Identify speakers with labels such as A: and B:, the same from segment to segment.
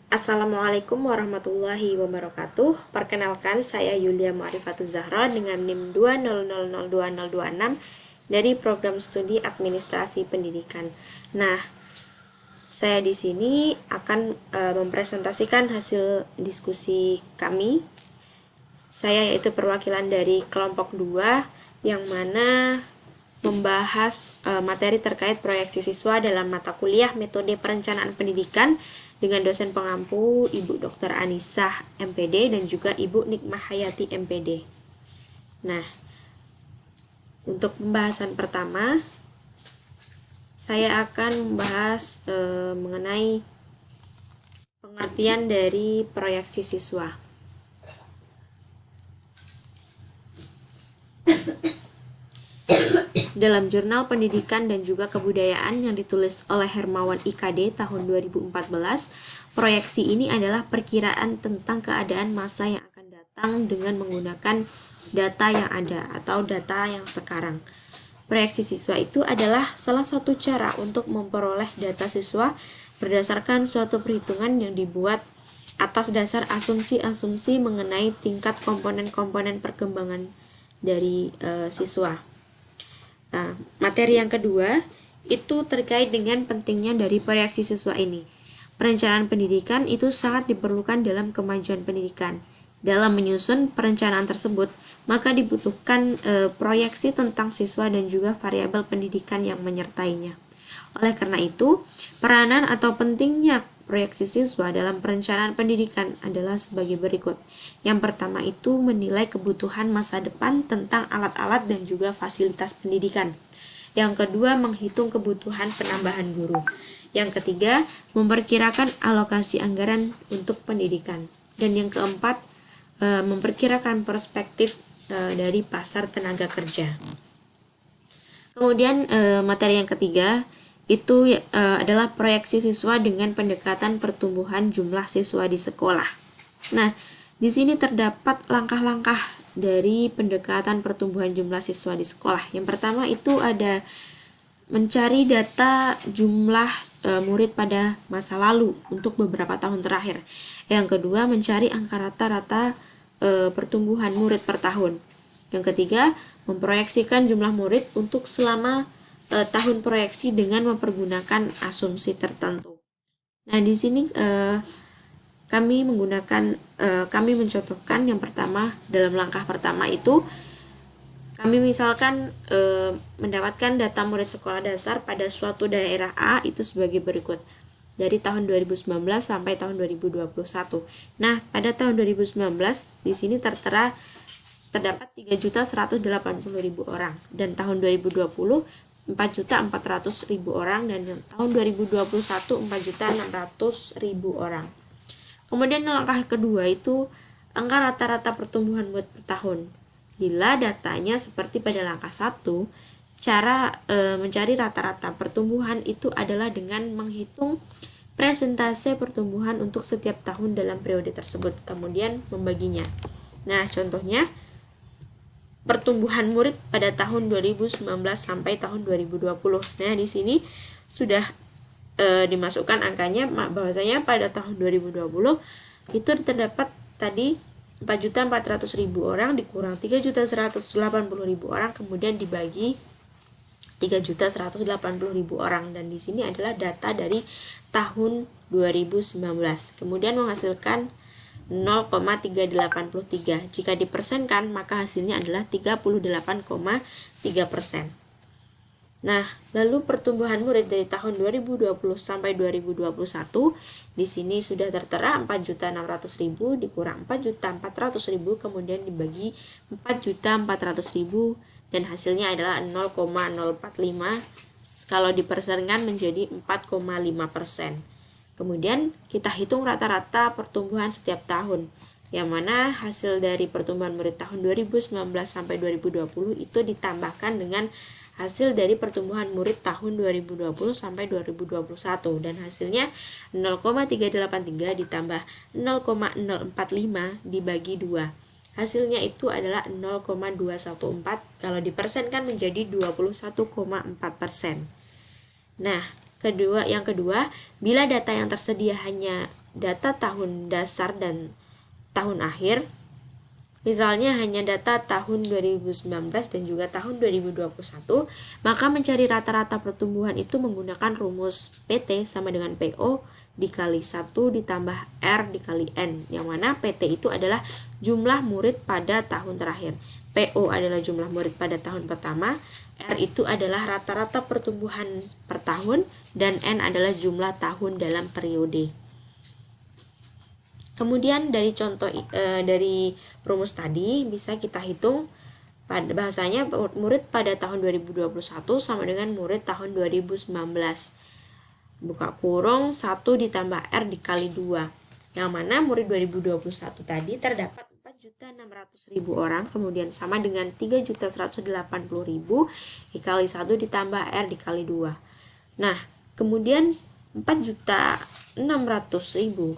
A: Assalamualaikum warahmatullahi wabarakatuh. Perkenalkan, saya Yulia Ma'rifatul Zahra dengan NIM 200020026 dari program studi Administrasi Pendidikan. Nah, saya di sini akan mempresentasikan hasil diskusi kami. Saya yaitu perwakilan dari kelompok 2 yang mana membahas materi terkait proyeksi siswa dalam mata kuliah metode perencanaan pendidikan dengan dosen pengampu Ibu Dr. Anisah MPD dan juga Ibu Nikmah Hayati MPD. Nah, untuk pembahasan pertama saya akan membahas mengenai pengertian dari proyeksi siswa. Dalam Jurnal Pendidikan dan juga Kebudayaan yang ditulis oleh Hermawan IKD tahun 2014, proyeksi ini adalah perkiraan tentang keadaan masa yang akan datang dengan menggunakan data yang ada atau data yang sekarang. Proyeksi siswa itu adalah salah satu cara untuk memperoleh data siswa berdasarkan suatu perhitungan yang dibuat atas dasar asumsi-asumsi mengenai tingkat komponen-komponen perkembangan dari siswa. Nah, materi yang kedua itu terkait dengan pentingnya dari proyeksi siswa ini. Perencanaan pendidikan itu sangat diperlukan dalam kemajuan pendidikan. Dalam menyusun perencanaan tersebut, maka dibutuhkan proyeksi tentang siswa dan juga variabel pendidikan yang menyertainya. Oleh karena itu, peranan atau pentingnya proyeksi siswa dalam perencanaan pendidikan adalah sebagai berikut. Yang pertama itu menilai kebutuhan masa depan tentang alat-alat dan juga fasilitas pendidikan. Yang kedua, menghitung kebutuhan penambahan guru. Yang ketiga, memperkirakan alokasi anggaran untuk pendidikan. Dan yang keempat, memperkirakan perspektif dari pasar tenaga kerja. Kemudian materi yang ketiga itu adalah proyeksi siswa dengan pendekatan pertumbuhan jumlah siswa di sekolah. Nah, di sini terdapat langkah-langkah dari pendekatan pertumbuhan jumlah siswa di sekolah. Yang pertama itu ada mencari data jumlah murid pada masa lalu untuk beberapa tahun terakhir. Yang kedua, mencari angka rata-rata pertumbuhan murid per tahun. Yang ketiga, memproyeksikan jumlah murid untuk selama tahun proyeksi dengan mempergunakan asumsi tertentu. Nah, di sini kami mencontohkan yang pertama, dalam langkah pertama itu kami misalkan mendapatkan data murid sekolah dasar pada suatu daerah A itu sebagai berikut. Dari tahun 2019 sampai tahun 2021. Nah, pada tahun 2019 di sini terdapat 3.180.000 orang dan tahun 2020 4.400.000 orang dan tahun 2021 4.600.000 orang. Kemudian langkah kedua itu angka rata-rata pertumbuhan murid per tahun. Bila datanya seperti pada langkah 1, cara mencari rata-rata pertumbuhan itu adalah dengan menghitung presentase pertumbuhan untuk setiap tahun dalam periode tersebut, kemudian membaginya. Nah, contohnya pertumbuhan murid pada tahun 2019 sampai tahun 2020. Nah, di sini sudah dimasukkan angkanya bahwasanya pada tahun 2020 itu terdapat tadi 4.400.000 orang dikurang 3.180.000 orang kemudian dibagi 3.180.000 orang dan di sini adalah data dari tahun 2019. Kemudian menghasilkan 0,383. Jika dipersenkan, maka hasilnya adalah 38,3%. Nah, lalu pertumbuhan murid dari tahun 2020 sampai 2021 di sini sudah tertera 4.600.000 dikurang 4.400.000 kemudian dibagi 4.400.000 dan hasilnya adalah 0,045 kalau dipersenkan menjadi 4,5%. Kemudian kita hitung rata-rata pertumbuhan setiap tahun, yang mana hasil dari pertumbuhan murid tahun 2019 sampai 2020 itu ditambahkan dengan hasil dari pertumbuhan murid tahun 2020 sampai 2021 dan hasilnya 0,383 ditambah 0,045 dibagi 2. Hasilnya itu adalah 0,214 kalau dipersenkan menjadi 21,4%. Nah, Yang kedua, bila data yang tersedia hanya data tahun dasar dan tahun akhir, misalnya hanya data tahun 2019 dan juga tahun 2021, maka mencari rata-rata pertumbuhan itu menggunakan rumus PT sama dengan PO dikali 1 ditambah R dikali N, yang mana PT itu adalah jumlah murid pada tahun terakhir, PO adalah jumlah murid pada tahun pertama, R itu adalah rata-rata pertumbuhan per tahun, dan N adalah jumlah tahun dalam periode. Kemudian dari contoh dari rumus tadi bisa kita hitung bahasanya murid pada tahun 2021 sama dengan murid tahun 2019. Buka kurung 1 ditambah R dikali 2. Yang mana murid 2021 tadi terdapat 4.600.000 orang, kemudian sama dengan 3.180.000 dikali 1 ditambah R dikali 2. Nah, kemudian 4.600.000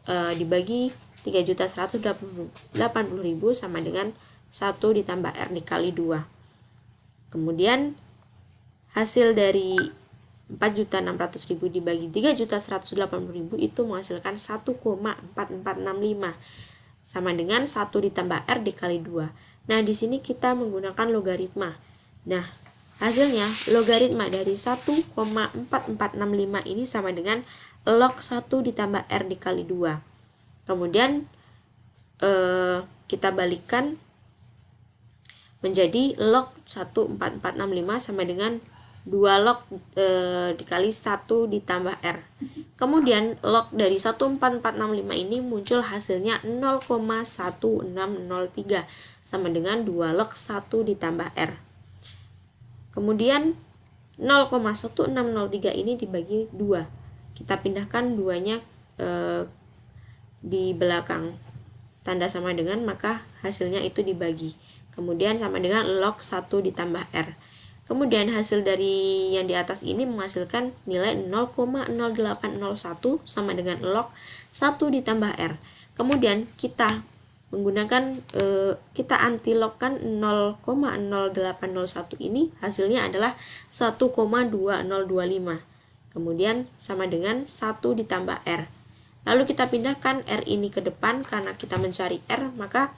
A: dibagi 3.180.000 sama dengan 1 ditambah R dikali 2. Kemudian hasil dari 4.600.000 dibagi 3.180.000 itu menghasilkan 1,4465 sama dengan 1 ditambah R dikali 2. Nah, di sini kita menggunakan logaritma. Nah, hasilnya logaritma dari 1,4465 ini sama dengan log 1 ditambah R dikali 2. Kemudian kita balikkan menjadi log 1,4465 sama dengan 2 log dikali 1 ditambah R. Kemudian log dari 1,4465 ini muncul hasilnya 0,1603 sama dengan 2 log 1 ditambah R. Kemudian 0,1603 ini dibagi 2. Kita pindahkan 2-nya di belakang tanda sama dengan, maka hasilnya itu dibagi. Kemudian sama dengan log 1 ditambah R. Kemudian hasil dari yang di atas ini menghasilkan nilai 0,0801 sama dengan log 1 ditambah R. Kemudian kita menggunakan kita anti-logkan 0,0801 ini, hasilnya adalah 1,2025. Kemudian sama dengan 1 ditambah R. Lalu kita pindahkan R ini ke depan karena kita mencari R, maka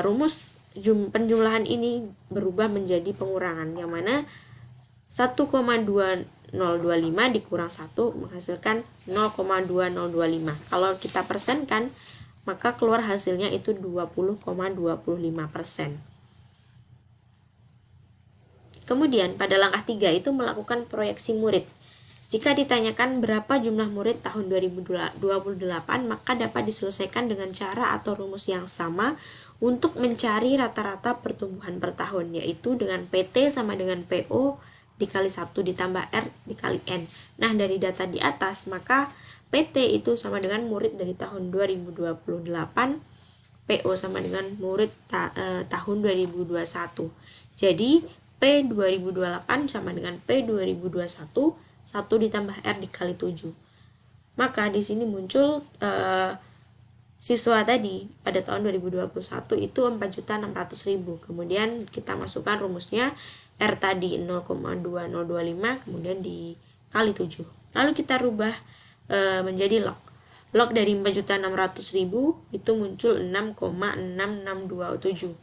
A: rumus penjumlahan ini berubah menjadi pengurangan, yang mana 1,2025 dikurang 1 menghasilkan 0,2025. Kalau kita persenkan, maka keluar hasilnya itu 20,25%. Kemudian pada langkah 3 itu melakukan proyeksi murid. Jika ditanyakan berapa jumlah murid tahun 2028, maka dapat diselesaikan dengan cara atau rumus yang sama untuk mencari rata-rata pertumbuhan per tahun, yaitu dengan PT sama dengan PO dikali 1 ditambah R dikali N. Nah, dari data di atas, maka PT itu sama dengan murid dari tahun 2028, PO sama dengan murid tahun 2021. Jadi, P 2028 sama dengan P 2021, 1 ditambah R dikali 7. Maka di sini muncul siswa tadi pada tahun 2021 itu 4.600.000. Kemudian kita masukkan rumusnya, R tadi 0,2025 kemudian dikali 7. Lalu kita rubah menjadi log. Log dari 4.600.000 itu muncul 6,6627.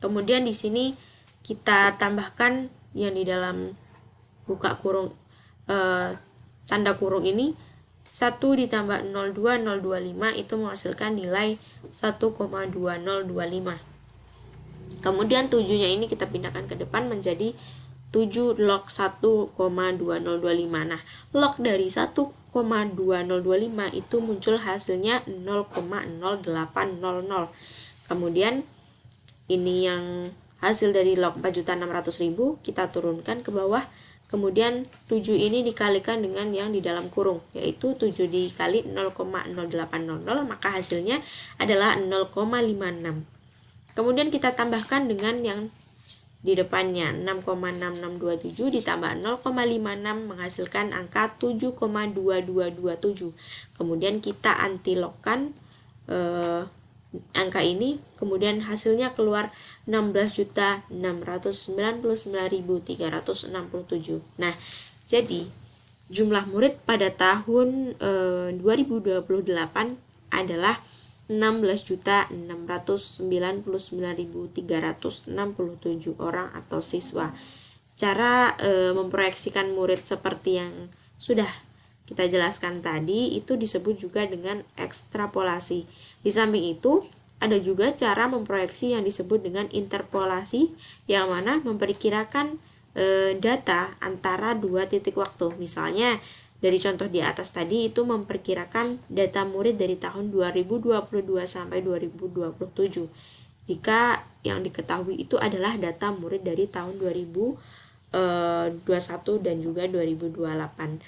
A: Kemudian di sini kita tambahkan yang di dalam buka kurung tanda kurung ini, 1 ditambah 0,2025 itu menghasilkan nilai 1,2025. Kemudian 7-nya ini kita pindahkan ke depan menjadi 7 log 1,2025. Nah, log dari 1,2025 itu muncul hasilnya 0,0800. Kemudian ini yang hasil dari log 4.600.000 kita turunkan ke bawah. Kemudian 7 ini dikalikan dengan yang di dalam kurung, yaitu 7 dikali 0,0800, maka hasilnya adalah 0,56. Kemudian kita tambahkan dengan yang di depannya, 6,6627 ditambah 0,56 menghasilkan angka 7,2227. Kemudian kita anti-logkan angka ini, kemudian hasilnya keluar 16.699.367. Nah, Jadi, jumlah murid pada tahun 2028 adalah 16.699.367 orang atau siswa. Cara memproyeksikan murid seperti yang sudah kita jelaskan tadi itu disebut juga dengan ekstrapolasi. Di samping itu, ada juga cara memproyeksi yang disebut dengan interpolasi, yang mana memperkirakan data antara dua titik waktu. Misalnya, dari contoh di atas tadi itu memperkirakan data murid dari tahun 2022 sampai 2027. Jika yang diketahui itu adalah data murid dari tahun 2021 dan juga 2028.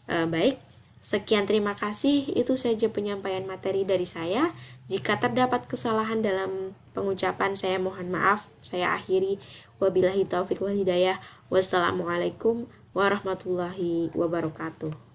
A: Baik, sekian terima kasih. Itu saja penyampaian materi dari saya. Jika terdapat kesalahan dalam pengucapan, saya mohon maaf. Saya akhiri. Wabillahi taufiq wal hidayah. Wassalamualaikum warahmatullahi wabarakatuh.